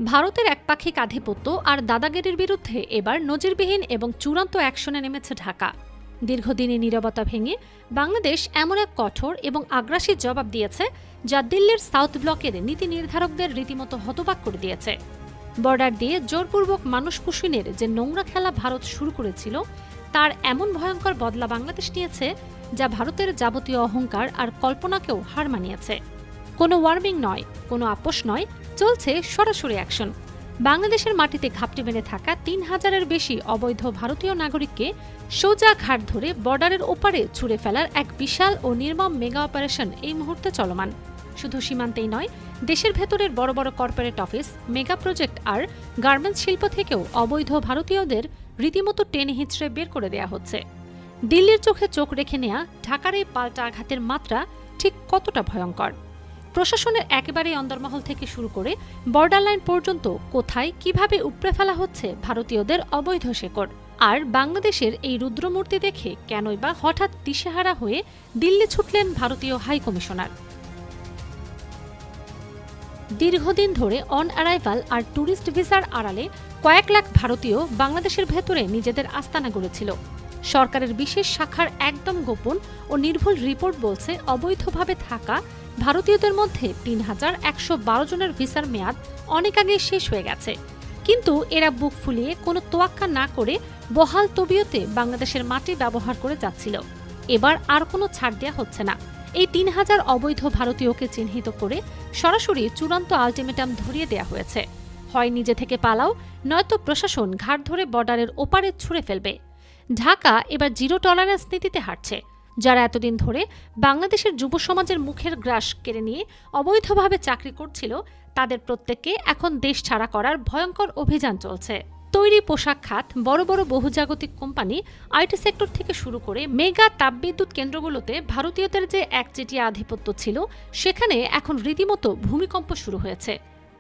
ভারতের একপাক্ষিক আধিপত্য আর দাদাগিরির বিরুদ্ধে এবার নজিরবিহীন এবং চূড়ান্ত অ্যাকশনে নেমেছে ঢাকা। দীর্ঘদিনের নীরবতা ভেঙে বাংলাদেশ এমন এক কঠোর এবং আগ্রাসী জবাব দিয়েছে যা দিল্লির সাউথ ব্লকের নীতি নির্ধারকদের রীতিমতো হতবাক করে দিয়েছে। বর্ডার দিয়ে জোরপূর্বক মানুষ পুষিনের যে নোংরা খেলা ভারত শুরু করেছিল তার এমন ভয়ঙ্কর বদলা বাংলাদেশ নিয়েছে যা ভারতের যাবতীয় অহংকার আর কল্পনাকেও হার মানিয়েছে। কোনো ওয়ার্মিং নয়, কোনো আপোষ নয়, চলছে সরাসরি অ্যাকশন। বাংলাদেশের মাটিতে ঘাপটি মেরে থাকা ৩,০০০-এর বেশি অবৈধ ভারতীয় নাগরিককে সোজা ঘাট ধরে বর্ডারের ওপারে ছুড়ে ফেলার এক বিশাল ও নির্মম মেগা অপারেশন এই মুহূর্তে চলমান। শুধু সীমান্তেই নয়, দেশের ভেতরের বড় বড় কর্পোরেট অফিস, মেগা প্রজেক্ট আর গার্মেন্টস শিল্প থেকেও অবৈধ ভারতীয়দের রীতিমতো টেনে হিঁচড়ে বের করে দেয়া হচ্ছে। দিল্লির চোখে চোখ রেখে নেয়া ঢাকার এই পাল্টা আঘাতের মাত্রা ঠিক কতটা ভয়ঙ্কর? প্রশাসনের একেবারেই অন্দরমহল থেকে শুরু করে বর্ডার লাইন পর্যন্ত কোথায় কিভাবে উপড়ে ফেলা হচ্ছে ভারতীয়দের অবৈধ শেকড়। আর বাংলাদেশের এই রুদ্রমূর্তি দেখে কেনই বা হঠাৎ দিশেহারা হয়ে দিল্লি ছুটলেন ভারতীয় হাই কমিশনার। দীর্ঘদিন ধরে অন অ্যারাইভাল আর ট্যুরিস্ট ভিসার আড়ালে কয়েক লাখ ভারতীয় বাংলাদেশের ভেতরে নিজেদের আস্তানা গড়েছিল। সরকারের বিশেষ শাখার একদম গোপন ও নির্ভুল রিপোর্ট বলছে অবৈধভাবে থাকা ভারতীয়দের মধ্যে ৩,১১২ জনের ভিসার মেয়াদ অনেক আগে শেষ হয়ে গেছে। কিন্তু এরা বুক ফুলিয়ে কোনো তোয়াক্কা না করে বহাল তবিয়তে বাংলাদেশের মাটি ব্যবহার করে যাচ্ছিল। এবার আর কোনো ছাড় দেওয়া হচ্ছে না। এই ৩,০০০ অবৈধ ভারতীয়কে চিহ্নিত করে সরাসরি চূড়ান্ত আলটিমেটাম ধরিয়ে দেওয়া হয়েছে। হয় নিজে থেকে পালাও, নয়তো প্রশাসন ঘাট ধরে বর্ডারের ওপারে ছুঁড়ে ফেলবে। ঢাকা এবার জিরো টলারেন্স নীতিতে হাঁটছে। যারা এতদিন ধরে বাংলাদেশের যুব সমাজের মুখের গ্রাস কেড়ে নিয়ে অবৈধভাবে চাকরি করছিল তাদের প্রত্যেককে এখন দেশ ছাড়া করার ভয়ঙ্কর অভিযান চলছে। তৈরি পোশাক খাত, বড় বড় বহুজাগতিক কোম্পানি, আইটি সেক্টর থেকে শুরু করে মেগা তাপবিদ্যুৎ কেন্দ্রগুলোতে ভারতীয়দের যে একচেটিয়া আধিপত্য ছিল সেখানে এখন রীতিমতো ভূমিকম্প শুরু হয়েছে।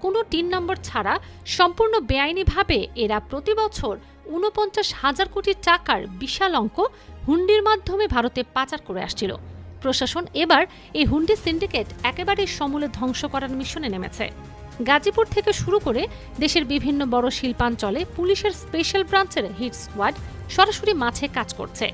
কোনো ৩ নম্বর ছাড়া সম্পূর্ণ বেআইনিভাবে এরা প্রতি বছর ৪৯,০০০ কোটি টাকার বিশাল অঙ্ক হুন্ডির মাধ্যমে ভারতে পাচার করে আসছিল। প্রশাসন এবার এই হুন্ডি সিন্ডিকেট একেবারে সমূলে ধ্বংস করার মিশনে নেমেছে। গাজীপুর থেকে শুরু করে দেশের বিভিন্ন বড় শিল্পাঞ্চলে পুলিশের স্পেশাল ব্রাঞ্চের হিট স্কোয়াড সরাসরি মাঠে কাজ করছে।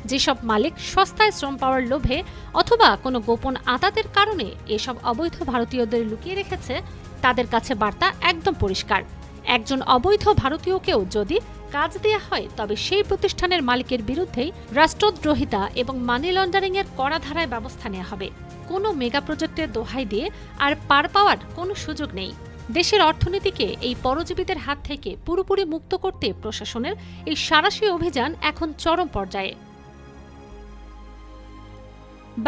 যেসব মালিক সস্তায় শ্রম পাওয়ার লোভে অথবা কোনো গোপন আতাতের কারণে এসব অবৈধ ভারতীয়দের লুকিয়ে রেখেছে তাদের কাছে বার্তা একদম পরিষ্কার। একজন অবৈধ ভারতীয়কেও যদি কাজ দেয়া হয় তবে সেই প্রতিষ্ঠানের মালিকের বিরুদ্ধেই রাষ্ট্রদ্রোহিতা এবং মানি লন্ডারিংয়ের কড়া ধারায় ব্যবস্থা নেওয়া হবে। কোনো মেগা প্রজেক্টের দোহাই দিয়ে আর পার পাওয়ার কোনো সুযোগ নেই। দেশের অর্থনীতিকে এই পরজীবীদের হাত থেকে পুরোপুরি মুক্ত করতে প্রশাসনের এই সাঁড়াশি অভিযান এখন চরম পর্যায়ে।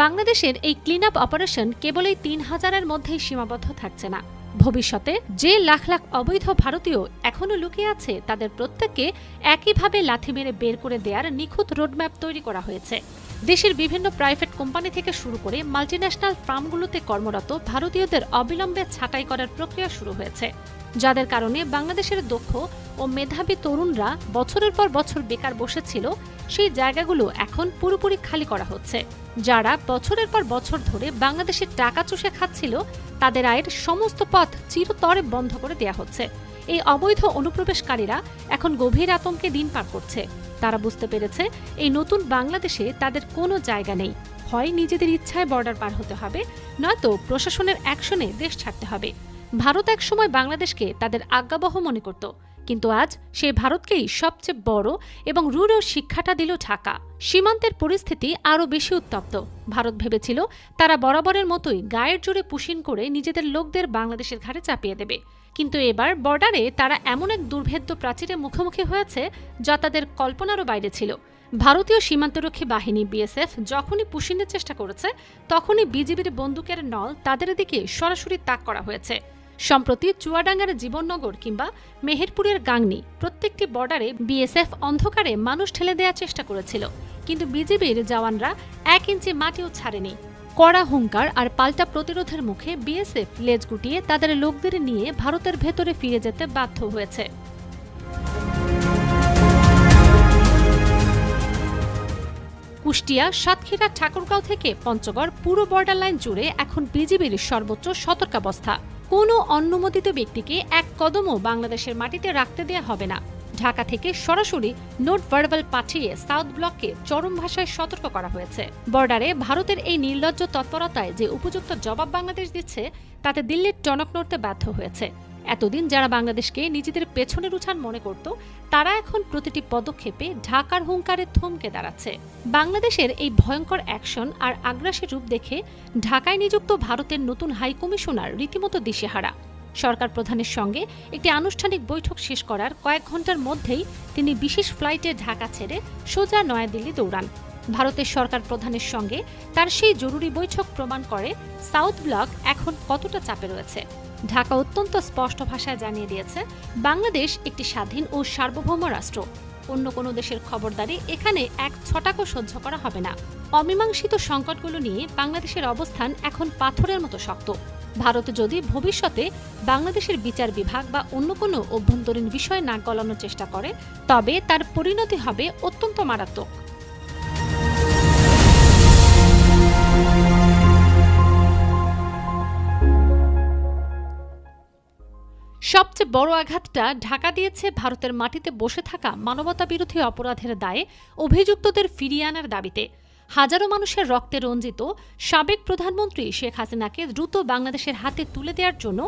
বাংলাদেশের এই ক্লিন আপ অপারেশন কেবল এই ৩,০০০-এর মধ্যেই সীমাবদ্ধ থাকছে না। ভবিষ্যতে যে লাখ লাখ অবৈধ ভারতীয় এখনো লুকিয়ে আছে তাদের প্রত্যেককে একইভাবে লাথি মেরে বের করে দেওয়ার নিখুঁত রোডম্যাপ তৈরি করা হয়েছে। দেশের বিভিন্ন প্রাইভেট কোম্পানি থেকে শুরু করে মাল্টিন্যাশনাল ফার্মগুলোতে কর্মরত ভারতীয়দের অবিলম্বে ছাঁটাই করার প্রক্রিয়া শুরু হয়েছে, যাদের কারণে বাংলাদেশের দক্ষ ও মেধাবী তরুণরা বছরের পর বছর বেকার বসেছিল সেই জায়গাগুলো এখন পুরোপুরি খালি করা হচ্ছে। যারা বছরের পর বছর ধরে বাংলাদেশের টাকা চুষে খাচ্ছিল তাদের আয়ের সমস্ত পথ চিরতরে বন্ধ করে দেয়া হচ্ছে। এই অবৈধ অনুপ্রবেশকারীরা এখন গভীর আতঙ্কে দিন পার করছে। তারা বুঝতে পেরেছে এই নতুন বাংলাদেশে তাদের কোনো জায়গা নেই। হয় নিজেদের ইচ্ছায় বর্ডার পার হতে হবে, নয়তো প্রশাসনের অ্যাকশনে দেশ ছাড়তে হবে। ভারত একসময় বাংলাদেশকে তাদের আজ্ঞাবহ মনে করত, কিন্তু আজ সেই ভারতকেই সবচেয়ে বড় এবং রূঢ় শিক্ষাটা দিল ঢাকা। সীমান্তের পরিস্থিতি আরও বেশি উত্তপ্ত। ভারত ভেবেছিল তারা বরাবরের মতোই গায়ের জোরে পুশিন করে নিজেদের লোকদের বাংলাদেশের ঘাড়ে চাপিয়ে দেবে, কিন্তু এবার বর্ডারে তারা এমন এক দুর্ভেদ্য প্রাচীরের মুখোমুখি হয়েছে যা তাদের কল্পনারও বাইরে ছিল। ভারতীয় সীমান্তরক্ষী বাহিনী বিএসএফ যখনই পুশিনের চেষ্টা করেছে তখনই বিজিবির বন্দুকের নল তাদের দিকে সরাসরি তাক করা হয়েছে। সম্প্রতি চুয়াডাঙ্গার জীবননগর কিংবা মেহেরপুরের গাংনী প্রত্যেকটি বর্ডারে বিএসএফ অন্ধকারে মানুষ ঠেলে দেওয়ার চেষ্টা করেছিল, কিন্তু বিজিবির জওয়ানরা ১ ইঞ্চি মাটিও ছাড়েনি। কড়া হুঙ্কার আর পাল্টা প্রতিরোধের মুখে বিএসএফ লেজ গুটিয়ে তাদের লোকদের নিয়ে ভারতের ভেতরে ফিরে যেতে বাধ্য হয়েছে। কুষ্টিয়া, সাতক্ষীরা, ঠাকুরগাঁও থেকে পঞ্চগড় পুরো বর্ডার লাইন জুড়ে এখন বিজিবির সর্বোচ্চ সতর্কাবস্থা। কোনো অনুমোদিত ব্যক্তিকে এক কদমও বাংলাদেশের মাটিতে রাখতে দেয়া হবে না। ঢাকা থেকে সরাসরি নোট ভার্বাল পাঠিয়ে সাউথ ব্লককে চরম ভাষায় সতর্ক করা হয়েছে। বর্ডারে ভারতের এই নির্লজ্জ তৎপরতায় যে উপযুক্ত জবাব বাংলাদেশ দিচ্ছে, তাতে দিল্লির টনক নড়তে বাধ্য হয়েছে। এতদিন যারা বাংলাদেশকে নিজেদের পেছনের উঠান মনে করত, তারা এখন প্রতিটি পদক্ষেপে ঢাকার হুঙ্কারে থমকে দাঁড়াচ্ছে। বাংলাদেশের এই ভয়ঙ্কর অ্যাকশন আর আগ্রাসী রূপ দেখে ঢাকায় নিযুক্ত ভারতের নতুন হাই কমিশনার রীতিমতো দিশেহারা। সরকার প্রধানের সঙ্গে একটি আনুষ্ঠানিক বৈঠক শেষ করার কয়েক ঘন্টার মধ্যেই তিনি বিশেষ ফ্লাইটে ঢাকা ছেড়ে সোজা নয়াদিল্লি দৌড়ান। ভারতের সরকার প্রধানের সঙ্গে তার সেই জরুরি বৈঠক প্রমাণ করে সাউথ ব্লক এখন কতটা চাপে রয়েছে। ঢাকা অত্যন্ত স্পষ্ট ভাষায় জানিয়ে দিয়েছে, বাংলাদেশ একটি স্বাধীন ও সার্বভৌম রাষ্ট্র। অন্য কোনো দেশের খবরদারি এখানে এক ছটাকও সহ্য করা হবে না। অমীমাংসিত সংকটগুলো নিয়ে বাংলাদেশের অবস্থান এখন পাথরের মতো শক্ত। ভারত যদি ভবিষ্যতে বাংলাদেশের বিচার বিভাগ বা অন্য কোনো অভ্যন্তরীণ বিষয় নাক গলানোর চেষ্টা করে, তবে তার পরিণতি হবে অত্যন্ত মারাত্মক। সবচেয়ে বড় আঘাতটা ঢাকা দিয়েছে ভারতের মাটিতে বসে থাকা মানবতাবিরোধী অপরাধের দায়ে অভিযুক্তদের ফিরিয়ে আনার দাবিতে। হাজারো মানুষের রক্তে রঞ্জিত সাবেক প্রধানমন্ত্রী শেখ হাসিনাকে দ্রুত বাংলাদেশের হাতে তুলে দেওয়ার জন্য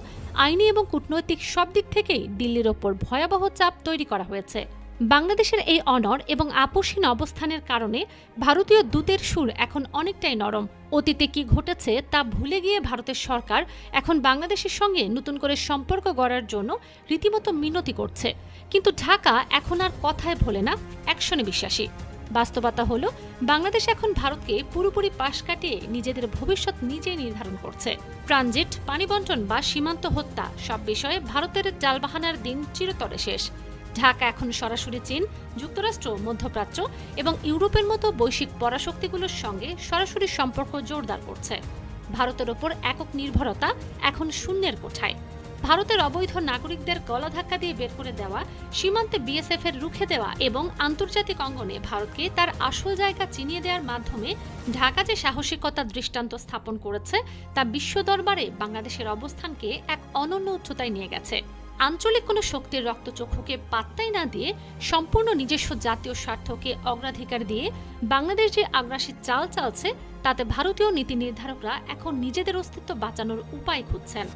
আইনি এবং কূটনৈতিক সব দিক থেকেই দিল্লির ওপর ভয়াবহ চাপ তৈরি করা হয়েছে। বাংলাদেশের এই অনড় এবং আপোষহীন অবস্থানের কারণে ভারতীয় দূতের সুর এখন অনেকটাই নরম। অতীতে কি ঘটেছে তা ভুলে গিয়ে ভারতের সরকার এখন বাংলাদেশের সঙ্গে নতুন করে সম্পর্ক গড়ার জন্য রীতিমতো মিনতি করছে। কিন্তু ঢাকা এখন আর কথায় ভোলে না, অ্যাকশনে বিশ্বাসী। বাস্তবতা হলো, বাংলাদেশ এখন ভারতকে পুরোপুরি পাশ কাটিয়ে নিজেদের ভবিষ্যৎ নিজেই নির্ধারণ করছে। ট্রানজিট, পানি বণ্টন বা সীমান্ত হত্যা সব বিষয়ে ভারতের টালবাহানার দিন চিরতরে শেষ। ঢাকা এখন সরাসরি চীন, যুক্তরাষ্ট্র, মধ্যপ্রাচ্য এবং ইউরোপের মতো বৈশ্বিক পরাশক্তিগুলোর সঙ্গে সরাসরি সম্পর্ক জোরদার করছে। ভারতের ওপর একক নির্ভরতা এখন শূন্যের কোঠায়। ভারতের অবৈধ নাগরিকদের গলা ধাক্কা দিয়ে বের করে দেওয়া, সীমান্তে বিএসএফ এর রুখে দেওয়া এবং আন্তর্জাতিক অঙ্গনে ভারতকে তার আসল জায়গা চিনিয়ে দেওয়ার মাধ্যমে ঢাকা যে সাহসিকতার দৃষ্টান্ত স্থাপন করেছে, তা বিশ্ব দরবারে বাংলাদেশের অবস্থানকে এক অনন্য উচ্চতায় নিয়ে গেছে। আঞ্চলিক কোনো শক্তির রক্তচক্ষুকে পাত্তাই না দিয়ে সম্পূর্ণ নিজস্ব জাতীয় স্বার্থকে অগ্রাধিকার দিয়ে বাংলাদেশ যে আগ্রাসী চাল চালছে, তাতে ভারতীয় নীতি নির্ধারকরা এখন নিজেদের অস্তিত্ব বাঁচানোর উপায় খুঁজছেন।